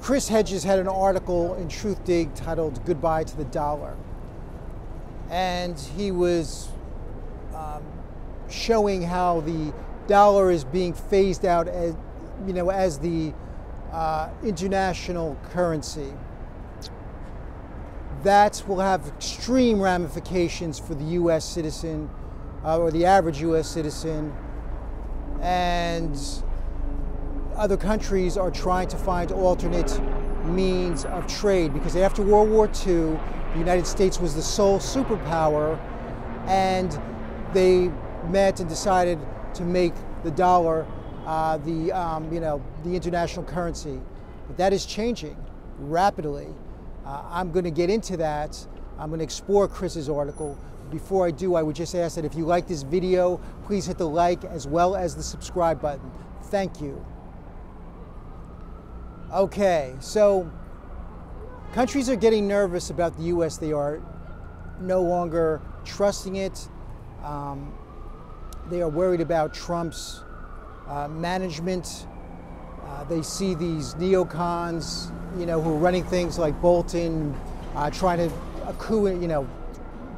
Chris Hedges had an article in Truthdig titled "Goodbye to the Dollar," and he was showing how the dollar is being phased out as, as the international currency. That will have extreme ramifications for the U.S. citizen or the average U.S. citizen, and other countries are trying to find alternate means of trade, because after World War II, the United States was the sole superpower, and they met and decided to make the dollar the international currency. But that is changing rapidly. I'm going to get into that. I'm going to explore Chris's article. Before I do, I would just ask that if you like this video, please hit the like as well as the subscribe button. Thank you. Okay, so countries are getting nervous about the U.S. They are no longer trusting it. They are worried about Trump's management. They see these neocons, who are running things like Bolton, trying to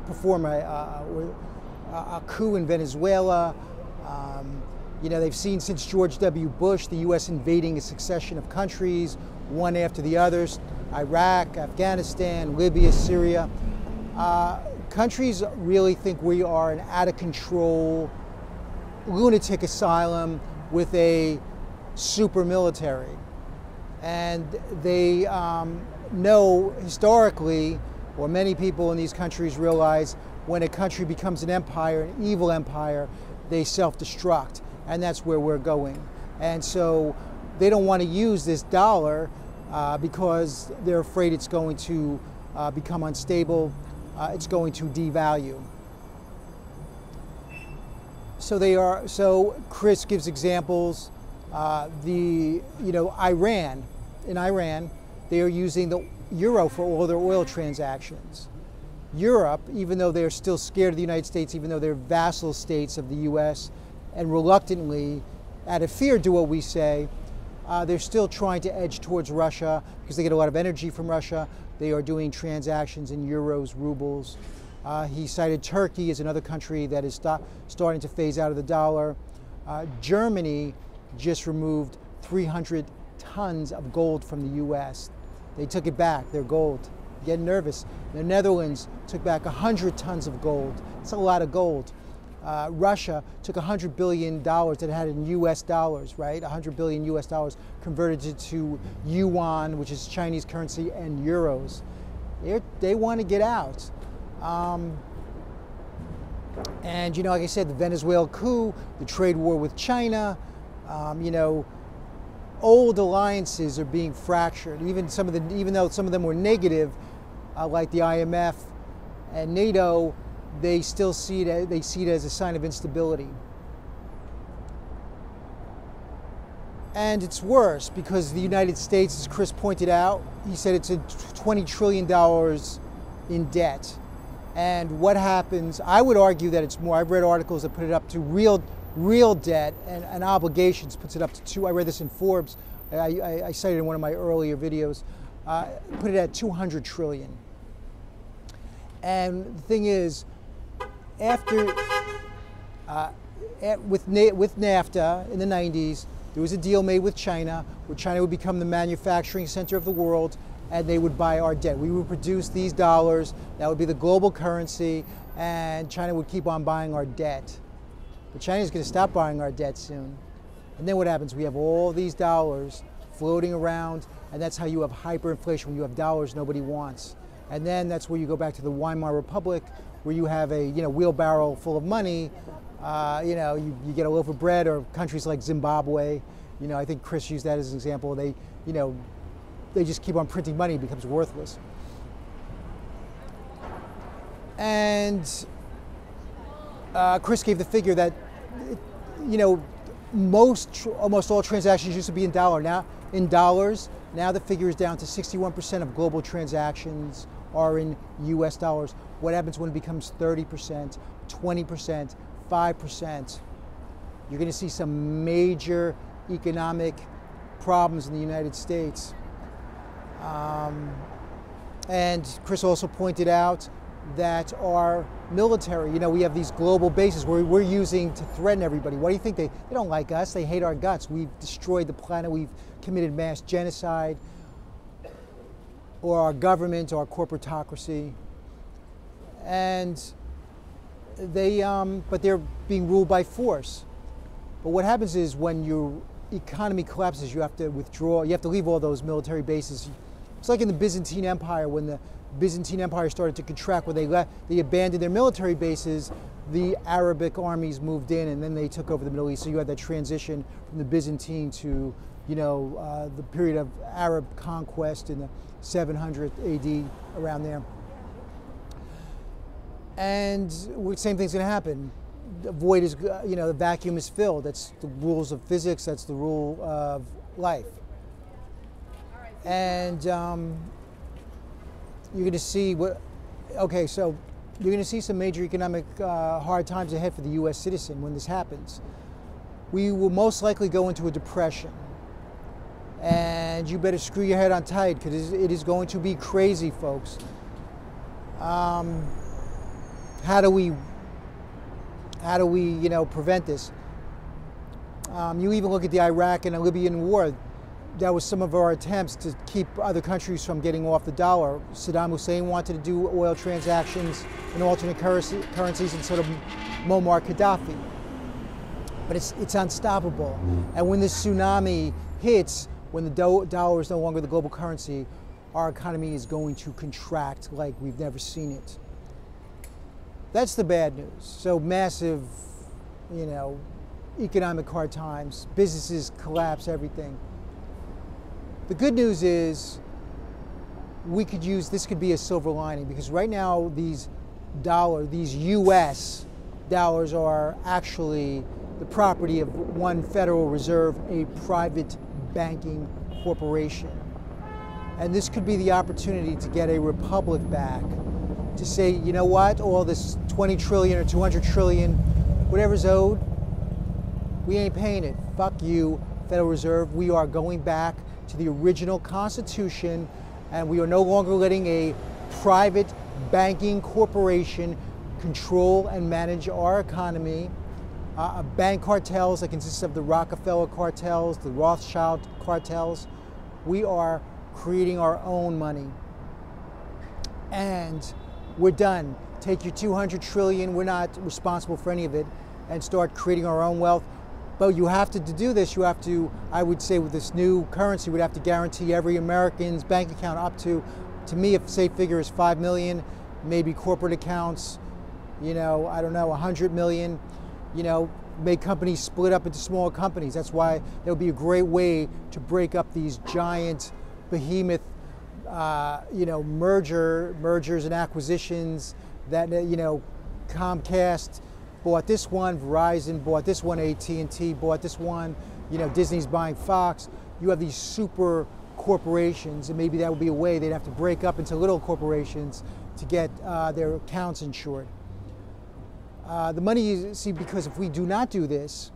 perform a coup in Venezuela. They've seen since George W. Bush the U.S. invading a succession of countries, one after the others: Iraq, Afghanistan, Libya, Syria. Countries really think we are an out-of-control lunatic asylum with a super military. And they know historically, or many people in these countries realize, when a country becomes an empire, an evil empire, they self-destruct. And that's where we're going. And so they don't want to use this dollar because they're afraid it's going to become unstable. It's going to devalue. So Chris gives examples. Iran, they are using the euro for all their oil transactions. Europe, even though they're still scared of the United States, even though they're vassal states of the U.S., and reluctantly, out of fear, do what we say, they're still trying to edge towards Russia because they get a lot of energy from Russia. They are doing transactions in euros, rubles. He cited Turkey as another country that is starting to phase out of the dollar. Germany just removed 300 tons of gold from the U.S. They took it back, their gold. Getting nervous. The Netherlands took back 100 tons of gold. It's a lot of gold. Russia took $100 billion that it had in U.S. dollars, right? $100 billion U.S. dollars, converted it to yuan, which is Chinese currency, and euros. They want to get out. And like I said, the Venezuela coup, the trade war with China, old alliances are being fractured. Even though some of them were negative, like the IMF and NATO, they still see it as a sign of instability. And it's worse because the United States, as Chris pointed out, he said it's $20 trillion in debt. And what happens, I would argue that it's more. I've read articles that put it up to real debt and obligations, puts it up to two. I read this in Forbes. I cited in one of my earlier videos, put it at 200 trillion. And the thing is, after with NAFTA in the 90s, there was a deal made with China where China would become the manufacturing center of the world, and they would buy our debt. We would produce these dollars, that would be the global currency, and China would keep on buying our debt. But China's going to stop buying our debt soon. And then what happens? We have all these dollars floating around, and that's how you have hyperinflation. When you have dollars nobody wants. And then that's where you go back to the Weimar Republic, where you have a wheelbarrow full of money. You get a loaf of bread, or countries like Zimbabwe. I think Chris used that as an example. They just keep on printing money; it becomes worthless. And Chris gave the figure that almost all transactions used to be in dollars. Now the figure is down to 61% of global transactions are in U.S. dollars. What happens when it becomes 30%, 20%, 5%? You're going to see some major economic problems in the United States. And Chris also pointed out that our military, we have these global bases where we're using to threaten everybody. What do you think? They don't like us. They hate our guts. We've destroyed the planet. We've committed mass genocide. Or our government, our corporatocracy. And but they're being ruled by force. But what happens is when your economy collapses, you have to withdraw. You have to leave all those military bases. It's like in the Byzantine Empire, when the Byzantine Empire started to contract, when they abandoned their military bases, the Arabic armies moved in, and then they took over the Middle East. So you had that transition from the Byzantine to, the period of Arab conquest in the 700 AD, around there. And the same thing's going to happen. The void is, the vacuum is filled. That's the rules of physics. That's the rule of life. And you're going to see so you're going to see some major economic hard times ahead for the U.S. citizen when this happens. We will most likely go into a depression. And you better screw your head on tight, because it is going to be crazy, folks. How do we prevent this? You even look at the Iraq and Libyan war. That was some of our attempts to keep other countries from getting off the dollar. Saddam Hussein wanted to do oil transactions in alternate currencies instead of Muammar Gaddafi. But it's unstoppable. And when this tsunami hits, when the dollar is no longer the global currency, our economy is going to contract like we've never seen it. That's the bad news. So massive, economic hard times, businesses collapse, everything. The good news is this could be a silver lining, because right now these US dollars are actually the property of one Federal Reserve, a private banking corporation. And this could be the opportunity to get a republic back, to say, you know what, all this 20 trillion or 200 trillion, whatever's owed, we ain't paying it. Fuck you, Federal Reserve. We are going back to the original Constitution, and we are no longer letting a private banking corporation control and manage our economy. Bank cartels that consist of the Rockefeller cartels, the Rothschild cartels. We are creating our own money. And we're done. Take your 200 trillion, we're not responsible for any of it, and start creating our own wealth. But you have to do this, you have to, I would say with this new currency, we'd have to guarantee every American's bank account up to me, if safe figure is 5 million, maybe corporate accounts, I don't know, 100 million, make companies split up into smaller companies. That's why that would be a great way to break up these giant behemoth, mergers and acquisitions that, Comcast bought this one, Verizon bought this one, AT&T bought this one, Disney's buying Fox. You have these super corporations, and maybe that would be a way they'd have to break up into little corporations to get their accounts insured. The money, you see, because if we do not do this,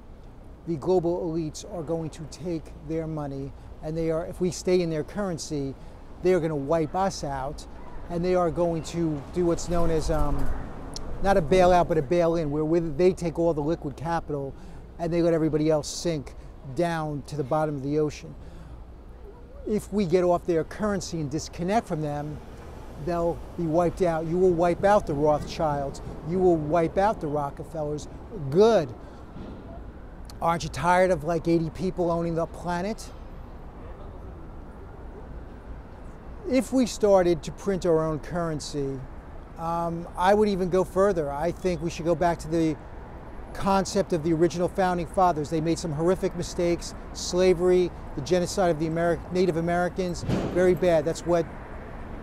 the global elites are going to take their money, and if we stay in their currency, they are going to wipe us out, and they are going to do what's known as not a bailout, but a bail-in, where they take all the liquid capital and they let everybody else sink down to the bottom of the ocean. If we get off their currency and disconnect from them, they'll be wiped out. You will wipe out the Rothschilds. You will wipe out the Rockefellers. Good. Aren't you tired of like 80 people owning the planet? If we started to print our own currency, I would even go further. I think we should go back to the concept of the original founding fathers. They made some horrific mistakes. Slavery, the genocide of the Native Americans, very bad. That's what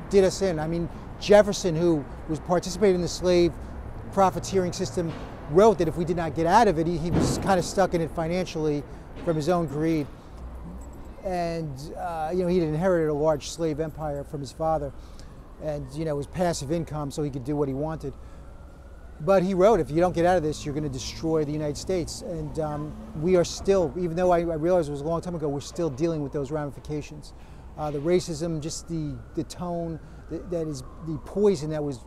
did us in. I mean, Jefferson, who was participating in the slave profiteering system, wrote that if we did not get out of it, he was kind of stuck in it financially from his own greed. And he had inherited a large slave empire from his father, and it was passive income, so he could do what he wanted. But he wrote, if you don't get out of this, you're going to destroy the United States. And we are still, even though I realized it was a long time ago, we're still dealing with those ramifications. the racism, just the tone, that is the poison that was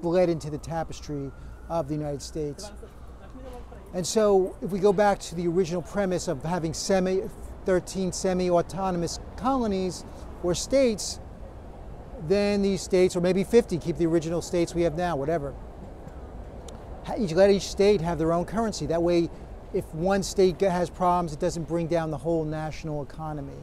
bled into the tapestry of the United States. And so if we go back to the original premise of having 13 semi-autonomous colonies or states, then these states, or maybe 50, keep the original states we have now, whatever. Let each state have their own currency. That way, if one state has problems, it doesn't bring down the whole national economy.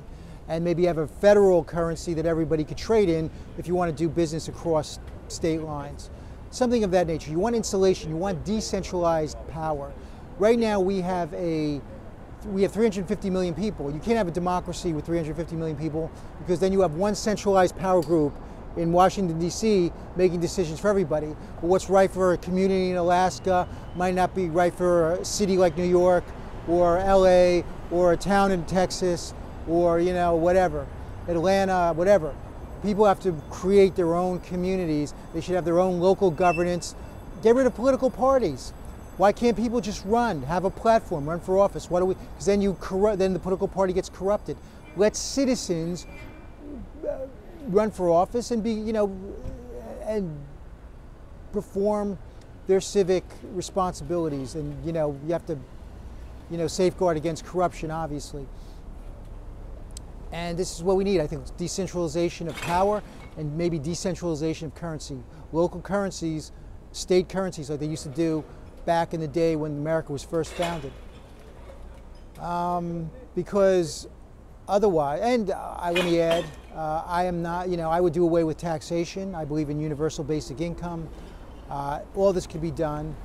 And maybe have a federal currency that everybody could trade in if you want to do business across state lines. Something of that nature. You want insulation, you want decentralized power. Right now we have 350 million people. You can't have a democracy with 350 million people, because then you have one centralized power group in Washington, D.C. making decisions for everybody. But what's right for a community in Alaska might not be right for a city like New York or LA or a town in Texas or, you know, whatever, Atlanta, whatever. People have to create their own communities. They should have their own local governance. Get rid of political parties. Why can't people just run, have a platform, run for office? Why do we? Because then then the political party gets corrupted. Let citizens run for office and be, you know, and perform their civic responsibilities. And, you know, you have to, you know, safeguard against corruption, obviously. And this is what we need. I think decentralization of power and maybe decentralization of currency. Local currencies, state currencies like they used to do back in the day when America was first founded. Because otherwise, and let me add, I am not, you know, I would do away with taxation. I believe in universal basic income. All this could be done.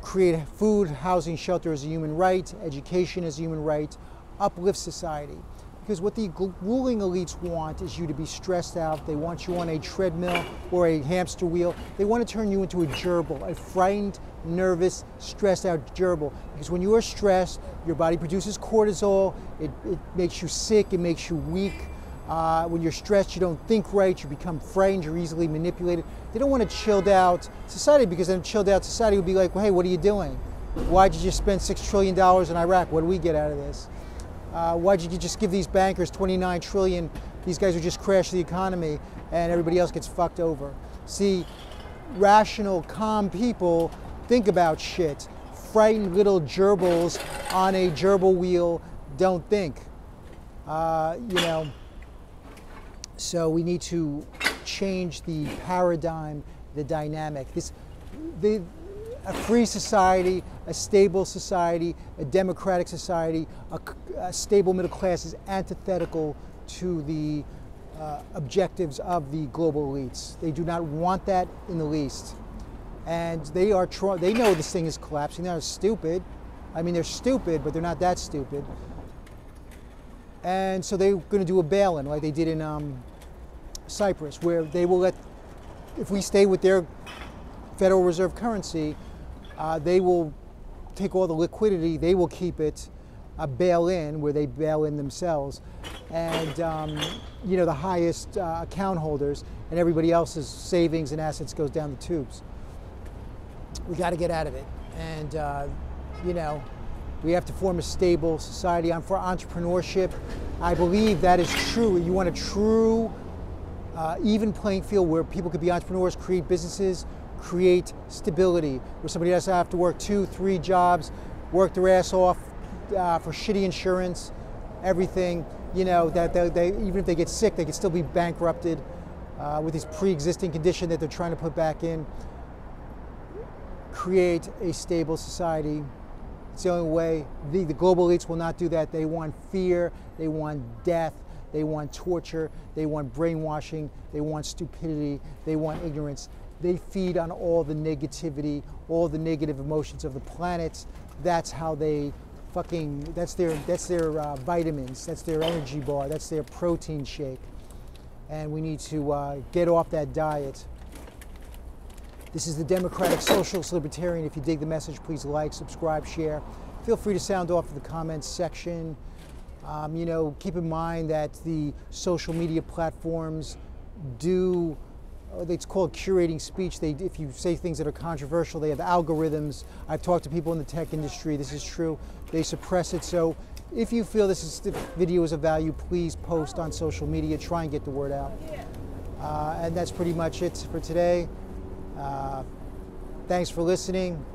Create food, housing, shelter as a human right, education as a human right, uplift society. Because what the ruling elites want is you to be stressed out. They want you on a treadmill or a hamster wheel. They want to turn you into a gerbil, a frightened, nervous, stressed out gerbil. Because when you are stressed, your body produces cortisol. It makes you sick, it makes you weak. When you're stressed, you don't think right, you become frightened, you're easily manipulated. They don't want a chilled out society, because then a chilled out society would be like, well, hey, what are you doing? Why'd you just spend $6 trillion in Iraq? What do we get out of this? Why'd you just give these bankers $29 trillion? These guys would just crash the economy and everybody else gets fucked over. See, rational, calm people think about shit. Frightened little gerbils on a gerbil wheel don't think. You know, so we need to change the paradigm, the dynamic. A free society, a stable society, a democratic society, a stable middle class is antithetical to the objectives of the global elites. They do not want that in the least. And they know this thing is collapsing. They're stupid. I mean, they're stupid, but they're not that stupid. And so they're going to do a bail-in like they did in Cyprus, where they will let, if we stay with their Federal Reserve currency, they will take all the liquidity, they will keep it, bail-in, where they bail in themselves, and you know, the highest account holders, and everybody else's savings and assets goes down the tubes. We got to get out of it, and you know, we have to form a stable society. I'm for entrepreneurship. I believe that is true. You want a true even playing field where people could be entrepreneurs, create businesses, create stability, where somebody doesn't have to work 2, 3 jobs, work their ass off for shitty insurance, everything, you know, that they, even if they get sick, they can still be bankrupted with this pre-existing condition that they're trying to put back in. Create a stable society. It's the only way. The global elites will not do that. They want fear, they want death, they want torture, they want brainwashing, they want stupidity, they want ignorance. They feed on all the negativity, all the negative emotions of the planet. That's how they fucking, that's their vitamins, that's their energy bar, that's their protein shake. And we need to get off that diet. This is the Democratic Socialist Libertarian. If you dig the message, please like, subscribe, share. Feel free to sound off in the comments section. You know, keep in mind that the social media platforms do, it's called curating speech. If you say things that are controversial, they have algorithms. I've talked to people in the tech industry. This is true. They suppress it. So If you feel this video is of value, please post on social media, try and get the word out. And that's pretty much it for today. Thanks for listening.